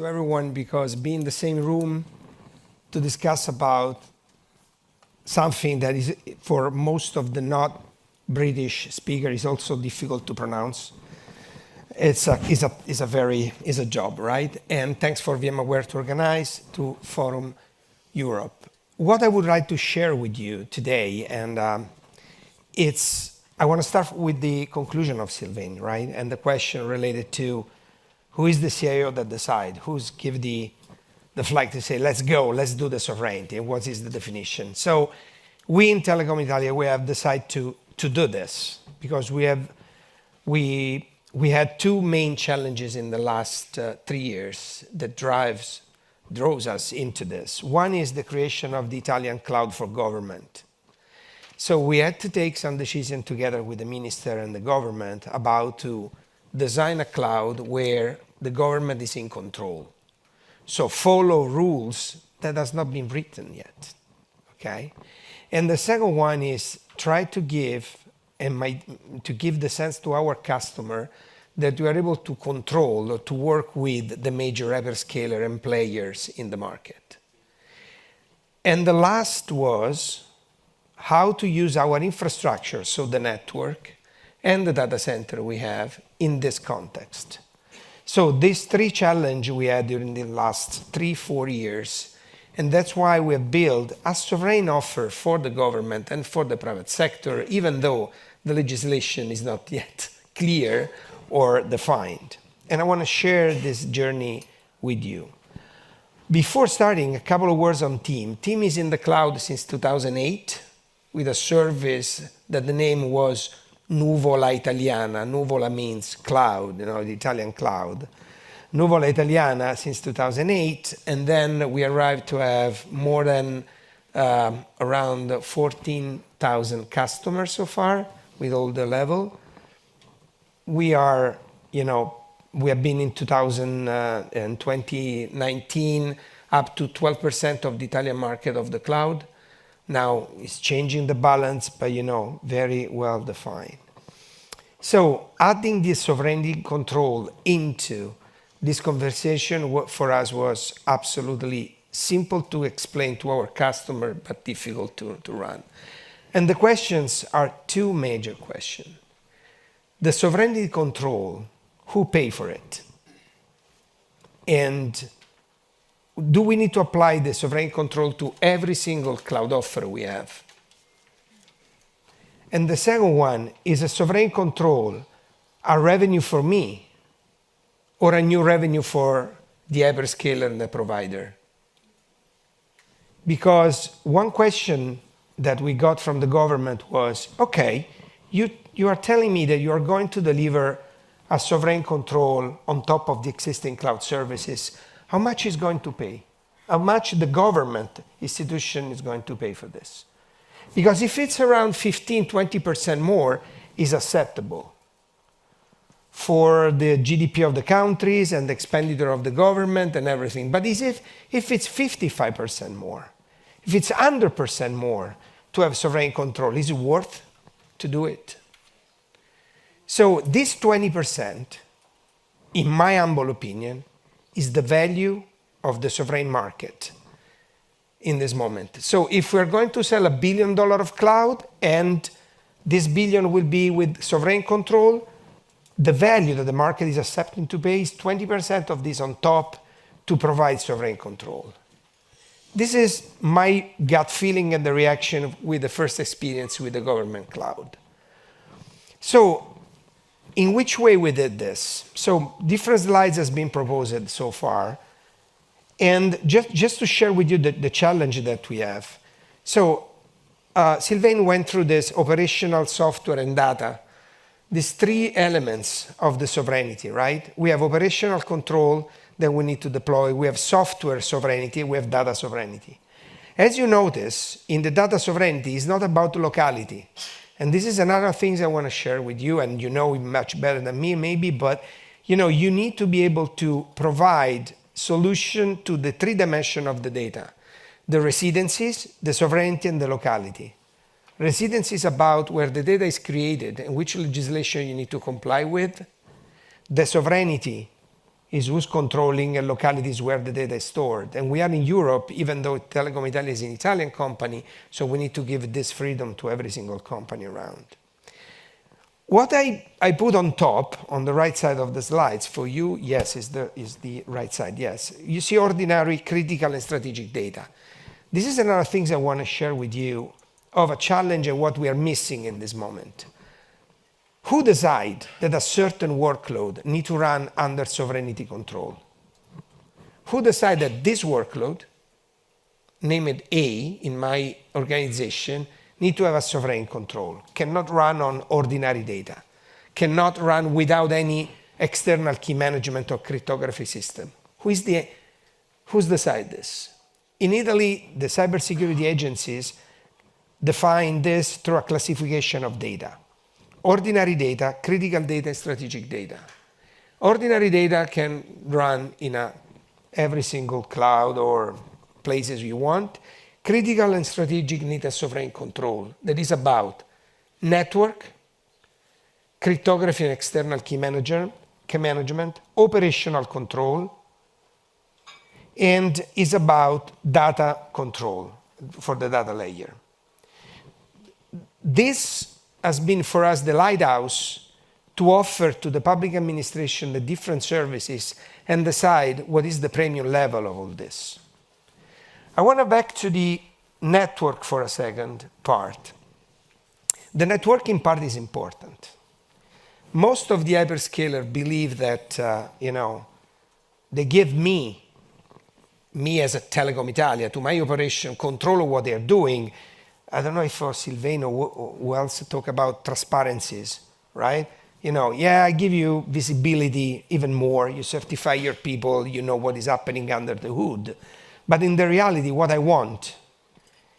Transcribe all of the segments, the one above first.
to everyone because being in the same room to discuss about something that is, for most of the not British speaker, is also difficult to pronounce. It's a job, right? And thanks for VMware to organize to Forum Europe. What I would like to share with you today, and I want to start with the conclusion of Sylvain, right? And the question related to who is the CIO that decide, who's give the flag to say, let's go, let's do the sovereignty, and what is the definition? So we in Telecom Italia, we have decided to do this because we had two main challenges in the last 3 years that draws us into this. One is the creation of the Italian cloud for government. So we had to take some decision together with the minister and the government about to design a cloud where the government is in control. So follow rules that has not been written yet, okay? And the second one is try to give the sense to our customer that we are able to control or to work with the major hyperscaler and players in the market. And the last was how to use our infrastructure, so the network and the data center we have in this context. So these three challenges we had during the last 3-4 years, and that's why we have built a sovereign offer for the government and for the private sector, even though the legislation is not yet clear or defined. And I want to share this journey with you. Before starting, a couple of words on Team. Team is in the cloud since 2008 with a service that the name was Nuvola Italiana. Nuvola means cloud, the Italian cloud. Nuvola Italiana since 2008, and then we arrived to have more than around 14,000 customers so far with all the level. We have been in 2019 up to 12% of the Italian market of the cloud. Now it's changing the balance, but very well defined. So adding this sovereignty control into this conversation for us was absolutely simple to explain to our customer, but difficult to run. And the questions are two major questions. The sovereignty control, who pay for it? And do we need to apply the sovereign control to every single cloud offer we have? And the second one, is a sovereign control a revenue for me or a new revenue for the hyperscaler and the provider? Because one question that we got from the government was, okay, you are telling me that you are going to deliver a sovereign control on top of the existing cloud services. How much is going to pay? How much the government institution is going to pay for this? Because if it's around 15-20% more, is acceptable for the GDP of the countries and the expenditure of the government and everything. But if it's 55% more, if it's 100% more to have sovereign control, is it worth to do it? So this 20%, in my humble opinion, is the value of the sovereign market in this moment. So if we're going to sell $1 billion of cloud and this billion will be with sovereign control, the value that the market is accepting to pay is 20% of this on top to provide sovereign control. This is my gut feeling and the reaction with the first experience with the government cloud. So in which way we did this? So different slides has been proposed so far. And just to share with you the challenge that we have. So Sylvain went through this operational, software, and data. These three elements of the sovereignty, right? We have operational control that we need to deploy. We have software sovereignty. We have data sovereignty. As you notice, in the data sovereignty, it's not about locality. And this is another thing I want to share with you, and you know much better than me maybe, but you need to be able to provide solution to the three dimensions of the data: the residencies, the sovereignty, and the locality. Residency is about where the data is created and which legislation you need to comply with. The sovereignty is who's controlling localities where the data is stored. And we are in Europe, even though Telecom Italia is an Italian company, so we need to give this freedom to every single company around. What I put on top, on the right side of the slides for you, yes, is the right side, yes. You see ordinary, critical, and strategic data. This is another thing I want to share with you of a challenge and what we are missing in this moment. Who decide that a certain workload need to run under sovereignty control? Who decide that this workload, named A in my organization, need to have a sovereign control, cannot run on ordinary data, cannot run without any external key management or cryptography system? Who's decide this? In Italy, the cybersecurity agencies define this through a classification of data. Ordinary data, critical data, and strategic data. Ordinary data can run in every single cloud or places you want. Critical and strategic need a sovereign control that is about network, cryptography and external key management, operational control, and is about data control for the data layer. This has been for us the lighthouse to offer to the public administration the different services and decide what is the premium level of all this. I want to back to the network for a second part. The networking part is important. Most of the hyperscalers believe that, they give me as a Telecom Italia, to my operation, control of what they're doing. I don't know if Silvano or who else talk about transparencies, right? I give you visibility even more. You certify your people, you know what is happening under the hood. But in the reality, what I want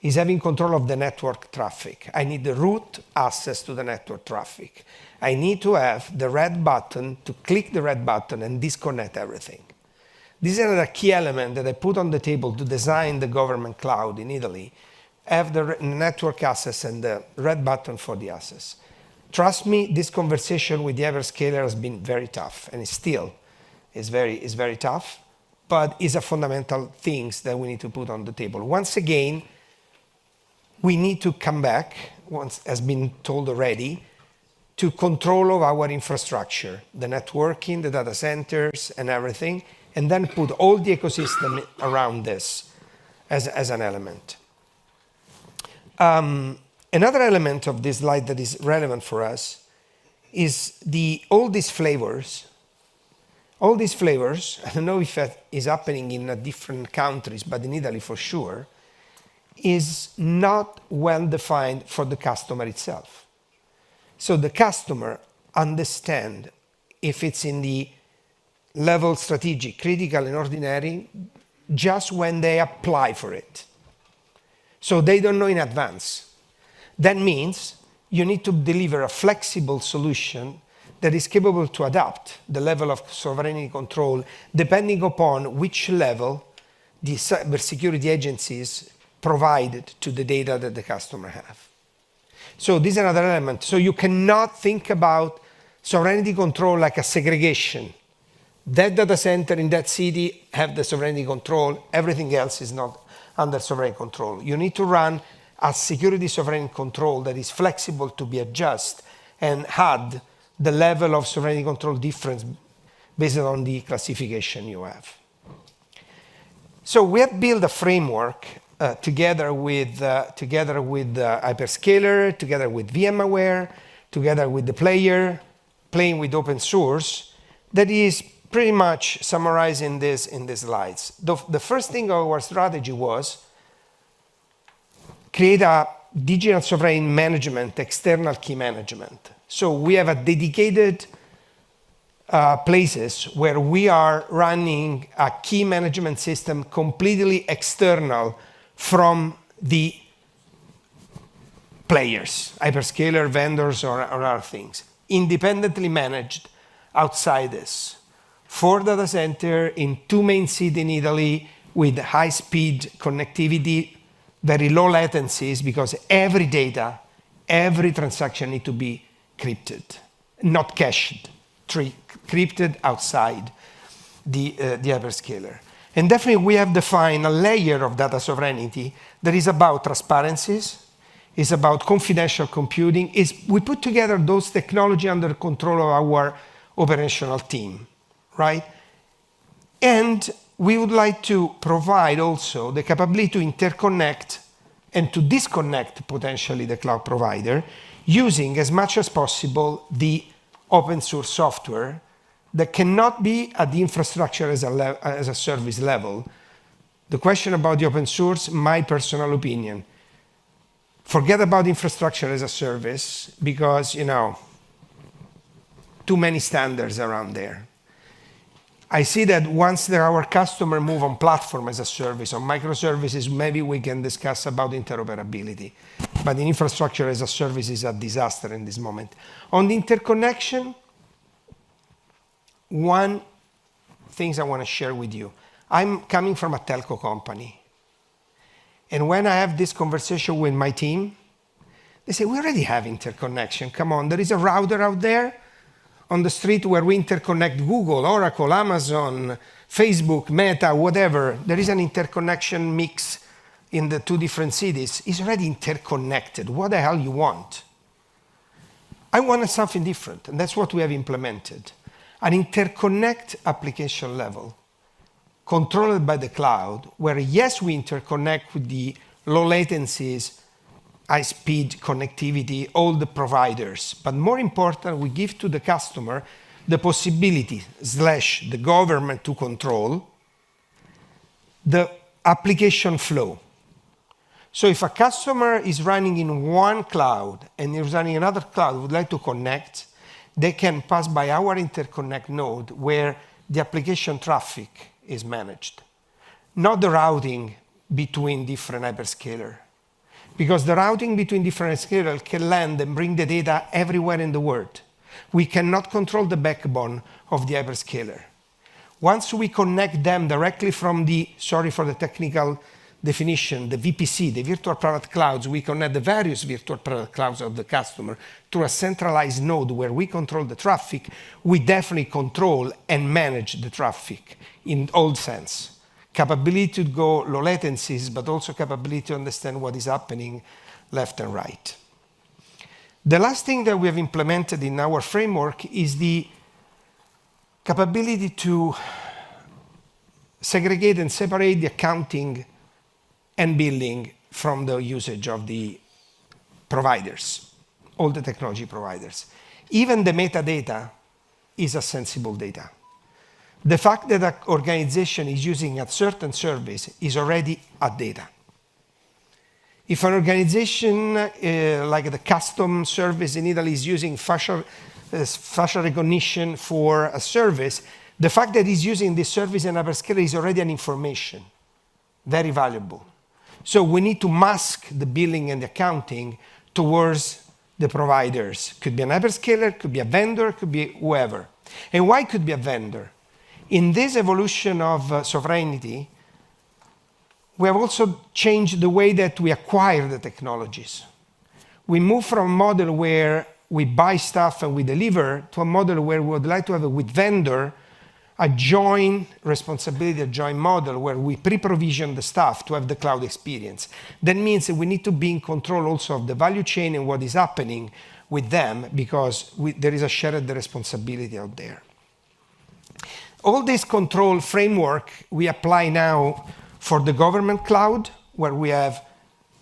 is having control of the network traffic. I need the root access to the network traffic. I need to have the red button, to click the red button and disconnect everything. This is another key element that I put on the table to design the government cloud in Italy. Have the network access and the red button for the access. Trust me, this conversation with the hyperscaler has been very tough, and it still is very tough, but it's a fundamental things that we need to put on the table. Once again, we need to come back, once has been told already, to control of our infrastructure, the networking, the data centers, and everything, and then put all the ecosystem around this as an element. Another element of this slide that is relevant for us is all these flavors. All these flavors, I don't know if that is happening in different countries, but in Italy for sure, is not well defined for the customer itself. So the customer understand if it's in the level strategic, critical, and ordinary just when they apply for it. So they don't know in advance. That means you need to deliver a flexible solution that is capable to adapt the level of sovereignty control depending upon which level the cybersecurity agencies provided to the data that the customer have. So this is another element. So you cannot think about sovereignty control like a segregation. That data center in that city have the sovereignty control, everything else is not under sovereign control. You need to run a security sovereign control that is flexible to be adjusted and add the level of sovereignty control difference based on the classification you have. So we have built a framework together with hyperscaler, together with VMware, together with the playing with open source, that is pretty much summarizing this in the slides. The first thing of our strategy was create a digital sovereign management, external key management. So we have a dedicated places where we are running a key management system completely external from the players, hyperscaler, vendors, or other things, independently managed outside this. 4 data center in 2 main cities in Italy with high-speed connectivity, very low latencies, because every data, every transaction need to be encrypted, not cached, encrypted outside. the hyperscaler. And definitely we have defined a layer of data sovereignty that is about transparencies, is about confidential computing. We put together those technology under control of our operational team, right? And we would like to provide also the capability to interconnect and to disconnect potentially the cloud provider using as much as possible the open source software that cannot be at the infrastructure as a service level. The question about the open source, my personal opinion, forget about infrastructure as a service because, too many standards around there. I see that once our customer move on platform as a service, on microservices, maybe we can discuss about interoperability. But the infrastructure as a service is a disaster in this moment. On the interconnection, one thing I want to share with you. I'm coming from a telco company. And when I have this conversation with my team, they say, we already have interconnection. Come on, there is a router out there on the street where we interconnect Google, Oracle, Amazon, Facebook, Meta, whatever. There is an interconnection mix in the two different cities. It's already interconnected. What the hell you want? I wanted something different, and that's what we have implemented. An interconnect application level controlled by the cloud, where yes, we interconnect with the low latencies, high-speed connectivity, all the providers. But more important, we give to the customer the possibility, / the government to control the application flow. So if a customer is running in one cloud and is running another cloud, would like to connect, they can pass by our interconnect node where the application traffic is managed, not the routing between different hyperscalers. Because the routing between different hyperscalers can land and bring the data everywhere in the world. We cannot control the backbone of the hyperscaler. Once we connect them directly from the, sorry for the technical definition, the VPC, the virtual private clouds, we connect the various virtual private clouds of the customer to a centralized node where we control the traffic, we definitely control and manage the traffic in all sense. Capability to go low latencies, but also capability to understand what is happening left and right. The last thing that we have implemented in our framework is the capability to segregate and separate the accounting and billing from the usage of the providers, all the technology providers. Even the metadata is a sensible data. The fact that an organization is using a certain service is already a data. If an organization like the custom service in Italy is using facial recognition for a service, the fact that he's using this service in a hyperscaler is already an information, very valuable. So we need to mask the billing and the accounting towards the providers. Could be an hyperscaler, could be a vendor, could be whoever. And why could be a vendor? In this evolution of sovereignty, we have also changed the way that we acquire the technologies. We move from a model where we buy stuff and we deliver to a model where we would like to have with vendor a joint responsibility, a joint model where we pre-provision the stuff to have the cloud experience. That means that we need to be in control also of the value chain and what is happening with them because there is a shared responsibility out there. All this control framework we apply now for the government cloud, where we have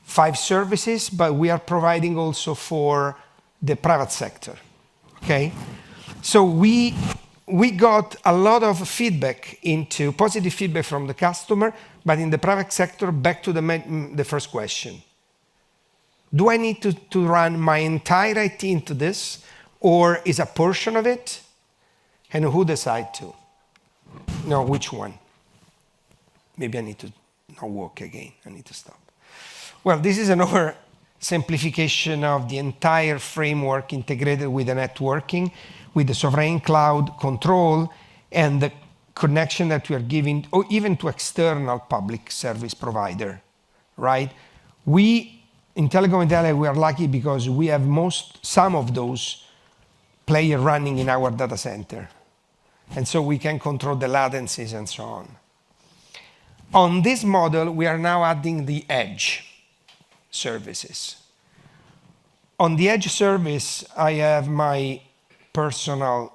5 services, but we are providing also for the private sector, okay? So we got a lot of feedback into positive feedback from the customer, but in the private sector, back to the first question. Do I need to run my entire IT into this, or is a portion of it? And who decide to? No, which one? Maybe I need to not walk again. I need to stop. Well, this is an oversimplification of the entire framework integrated with the networking, with the sovereign cloud control, and the connection that we are giving, or even to external public service provider, right? In Telecom Italia, we are lucky because we have some of those players running in our data center. And so we can control the latencies and so on. On this model, we are now adding the edge services. On the edge service, I have my personal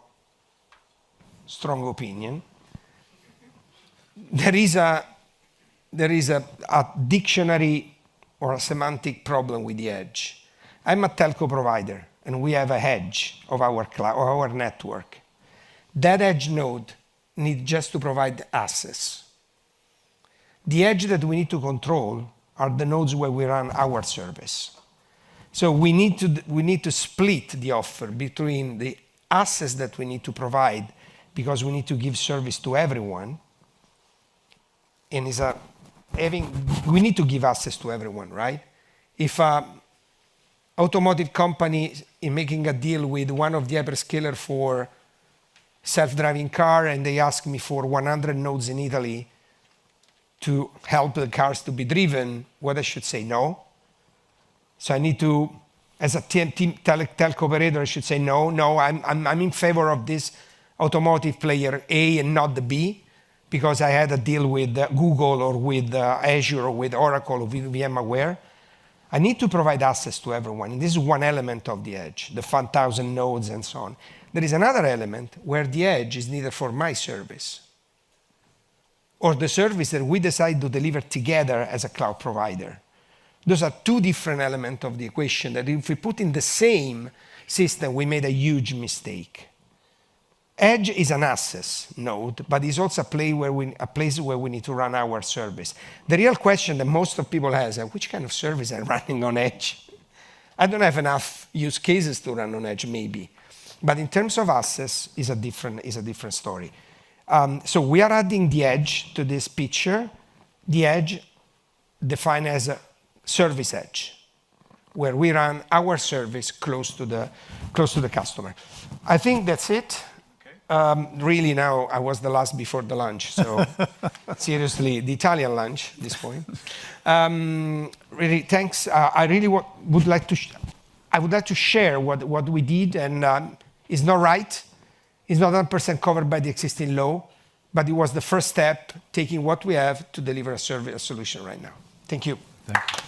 strong opinion. There is a dictionary or a semantic problem with the edge. I'm a telco provider, and we have a edge of our cloud, or our network. That edge node needs just to provide access. The edge that we need to control are the nodes where we run our service. So we need to split the offer between the access that we need to provide because we need to give service to everyone, and we need to give access to everyone, right? If an automotive company is making a deal with one of the hyperscaler for self-driving car, and they ask me for 100 nodes in Italy to help the cars to be driven, what I should say, no. So I need to, as a telco operator, I should say, no, I'm in favor of this automotive player A and not the B, because I had a deal with Google or with Azure or with Oracle or with VMware. I need to provide access to everyone. And this is one element of the edge, the 1,000 nodes and so on. There is another element where the edge is neither for my service or the service that we decide to deliver together as a cloud provider. Those are two different elements of the equation that if we put in the same system, we made a huge mistake. Edge is an access node, but it's also a place where we need to run our service. The real question that most of people has is, which kind of service are running on edge? I don't have enough use cases to run on edge, maybe. But in terms of access, is a different story. So we are adding the edge to this picture. The edge defined as a service edge, where we run our service close to the customer. I think that's it. Really now, I was the last before the lunch, so seriously, the Italian lunch at this point. Really, thanks. I really would like to share what we did, and it's not right. It's not 100% covered by the existing law, but it was the first step, taking what we have to deliver a solution right now. Thank you. Thank you.